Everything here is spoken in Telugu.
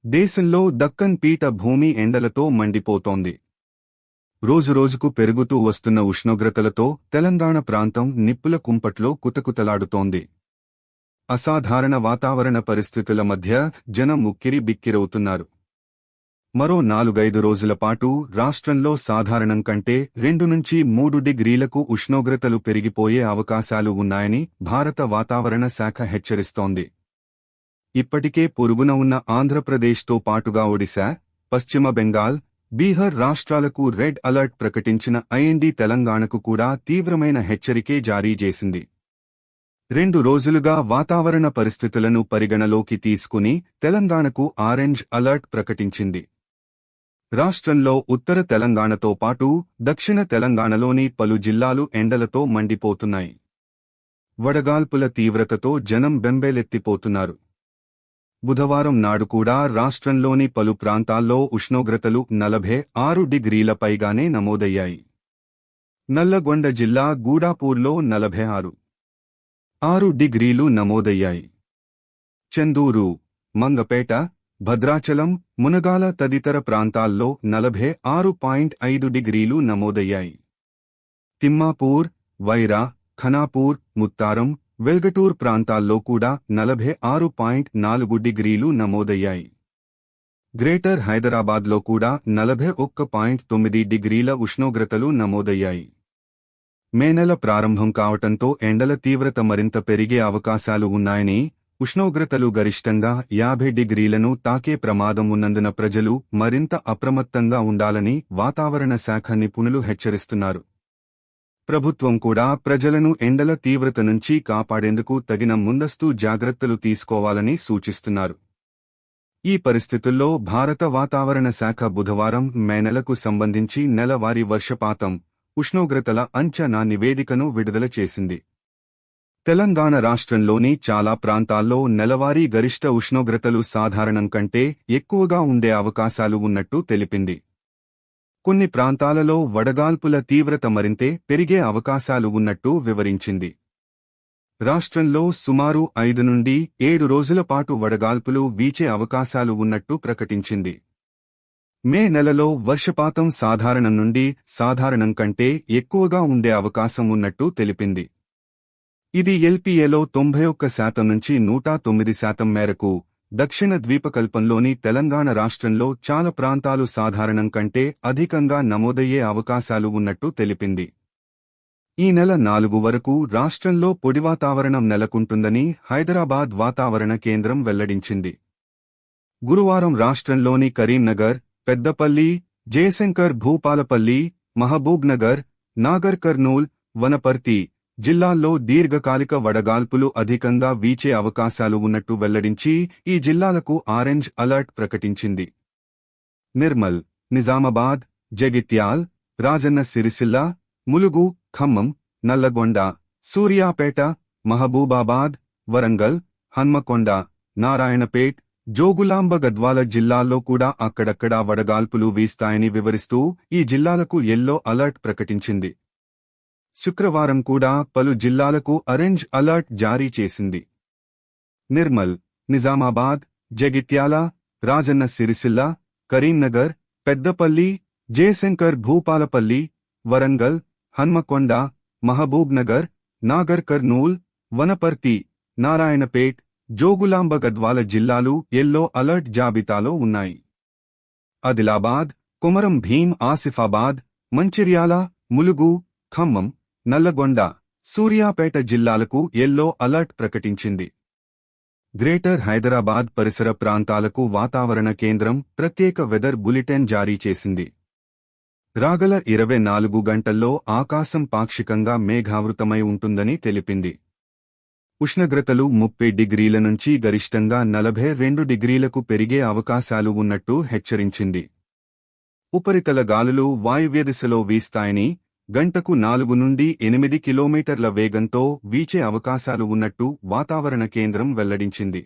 దేశంలో దక్కన్ పీఠ భూమి ఎండలతో మండిపోతోంది. రోజురోజుకు పెరుగుతూ వస్తున్న ఉష్ణోగ్రతలతో తెలంగాణ ప్రాంతం నిప్పుల కుంపట్లో కుతకుతలాడుతోంది. అసాధారణ వాతావరణ పరిస్థితుల మధ్య జనం ఉక్కిరి బిక్కిరవుతున్నారు. మరో 4-5 రోజుల పాటు రాష్ట్రంలో సాధారణం కంటే 2 నుంచి 3 డిగ్రీలకు ఉష్ణోగ్రతలు పెరిగిపోయే అవకాశాలు ఉన్నాయని భారత వాతావరణ శాఖ హెచ్చరిస్తోంది. ఇప్పటికే పొరుగున ఉన్న ఆంధ్రప్రదేశ్తో పాటుగా ఒడిశా, పశ్చిమ బెంగాల్, బీహార్ రాష్ట్రాలకు రెడ్ అలర్ట్ ప్రకటించిన ఐఎన్డీ తెలంగాణకు కూడా తీవ్రమైన హెచ్చరికే జారీ చేసింది. 2 రోజులుగా వాతావరణ పరిస్థితులను పరిగణలోకి తీసుకుని తెలంగాణకు ఆరెంజ్ అలర్ట్ ప్రకటించింది. రాష్ట్రంలో ఉత్తర తెలంగాణతో పాటు దక్షిణ తెలంగాణలోని పలు జిల్లాలు ఎండలతో మండిపోతున్నాయి. వడగాల్పుల తీవ్రతతో జనం బెంబేలెత్తిపోతున్నారు. బుధవారం నాడు కూడా రాష్ట్రంలోని పలు ప్రాంతాల్లో ఉష్ణోగ్రతలు 46 డిగ్రీల పైగానే నమోదయ్యాయి. నల్లగొండ జిల్లా గూడాపూర్లో 46 డిగ్రీలు నమోదయ్యాయి. చందూరు, మంగపేట, భద్రాచలం, మునగాల తదితర ప్రాంతాల్లో 46.5 డిగ్రీలు నమోదయ్యాయి. తిమ్మాపూర్, వైరా, ఖనాపూర్, ముత్తారం, వెల్గటూర్ ప్రాంతాల్లో కూడా 46.4 డిగ్రీలు నమోదయ్యాయి. గ్రేటర్ హైదరాబాద్లో కూడా 41.9 డిగ్రీల ఉష్ణోగ్రతలు నమోదయ్యాయి. మే నెల ప్రారంభం కావటంతో ఎండల తీవ్రత మరింత పెరిగే అవకాశాలు ఉన్నాయని, ఉష్ణోగ్రతలు గరిష్టంగా 50 డిగ్రీలను తాకే ప్రమాదం ఉన్నందున ప్రజలు మరింత అప్రమత్తంగా ఉండాలని వాతావరణ శాఖ నిపుణులు హెచ్చరిస్తున్నారు. ప్రభుత్వం కూడా ప్రజలను ఎండల తీవ్రత నుంచి కాపాడేందుకు తగిన ముందస్తు జాగ్రత్తలు తీసుకోవాలని సూచిస్తున్నారు. ఈ పరిస్థితుల్లో భారత వాతావరణ శాఖ బుధవారం మే నెలకు సంబంధించి నెలవారీ వర్షపాతం, ఉష్ణోగ్రతల అంచనా నివేదికను విడుదల చేసింది. తెలంగాణ రాష్ట్రంలోని చాలా ప్రాంతాల్లో నెలవారీ గరిష్ట ఉష్ణోగ్రతలు సాధారణం కంటే ఎక్కువగా ఉండే అవకాశాలు ఉన్నట్టు తెలిపింది. కొన్ని ప్రాంతాలలో వడగాల్పుల తీవ్రత మరింతే పెరిగే అవకాశాలు ఉన్నట్టు వివరించింది. రాష్ట్రంలో సుమారు 5 నుండి 7 రోజుల పాటు వడగాల్పులు వీచే అవకాశాలు ఉన్నట్టు ప్రకటించింది. మే నెలలో వర్షపాతం సాధారణం నుండి సాధారణం కంటే ఎక్కువగా ఉండే అవకాశం ఉన్నట్టు తెలిపింది. ఇది ఎల్పీఏలో 91% నుంచి 109% మేరకు, దక్షిణ ద్వీపకల్పంలోని తెలంగాణ రాష్ట్రంలో చాలా ప్రాంతాలు సాధారణం కంటే అధికంగా నమోదయ్యే అవకాశాలు ఉన్నట్టు తెలిపింది. ఈ నెల 4 వరకు రాష్ట్రంలో పొడి వాతావరణం నెలకొంటుందని హైదరాబాద్ వాతావరణ కేంద్రం వెల్లడించింది. గురువారం రాష్ట్రంలోని కరీంనగర్, పెద్దపల్లి, జయశంకర్ భూపాలపల్లి, మహబూబ్ నగర్, నాగర్ కర్నూల్, వనపర్తి జిల్లాల్లో దీర్ఘకాలిక వడగాల్పులు అధికంగా వీచే అవకాశాలు ఉన్నట్టు వెల్లడించి ఈ జిల్లాలకు ఆరెంజ్ అలర్ట్ ప్రకటించింది. నిర్మల్, నిజామాబాద్, జగిత్యాల్, రాజన్న సిరిసిల్ల, ములుగు, ఖమ్మం, నల్లగొండ, సూర్యాపేట, మహబూబాబాద్, వరంగల్, హన్మకొండ, నారాయణపేట్, జోగులాంబ గద్వాల జిల్లాల్లో కూడా అక్కడక్కడా వడగాల్పులు వీస్తాయని వివరిస్తూ ఈ జిల్లాలకు యెల్లో అలర్ట్ ప్రకటించింది. శుక్రవారం కూడా పలు జిల్లాలకు ఆరెంజ్ అలర్ట్ జారీ చేసింది. నిర్మల్, నిజామాబాద్, జగిత్యాల, రాజన్న సిరిసిల్ల, కరీంనగర్, పెద్దపల్లి, జయశంకర్ భూపాలపల్లి, వరంగల్, హన్మకొండ, మహబూబ్ నగర్, నాగర్ కర్నూల్, వనపర్తి, నారాయణపేట్, జోగులాంబ గద్వాల జిల్లాలు యెల్లో అలర్ట్ జాబితాలో ఉన్నాయి. ఆదిలాబాద్, కొమరం భీం ఆసిఫాబాద్, మంచిర్యాల, ములుగు, ఖమ్మం, నల్లగొండ, సూర్యాపేట జిల్లాలకు యెల్లో అలర్ట్ ప్రకటించింది. గ్రేటర్ హైదరాబాద్ పరిసర ప్రాంతాలకు వాతావరణ కేంద్రం ప్రత్యేక వెదర్ బులెటిన్ జారీ చేసింది. రాగల 24 గంటల్లో ఆకాశం పాక్షికంగా మేఘావృతమై ఉంటుందని తెలిపింది. ఉష్ణోగ్రతలు 30 డిగ్రీల నుంచి గరిష్టంగా 42 డిగ్రీలకు పెరిగే అవకాశాలు ఉన్నట్టు హెచ్చరించింది. ఉపరితల గాలులు వాయువ్య దిశలో వీస్తాయని, గంటకు 4 నుండి 8 కిలోమీటర్ల వేగంతో వీచే అవకాశాలు ఉన్నట్టు వాతావరణ కేంద్రం వెల్లడించింది.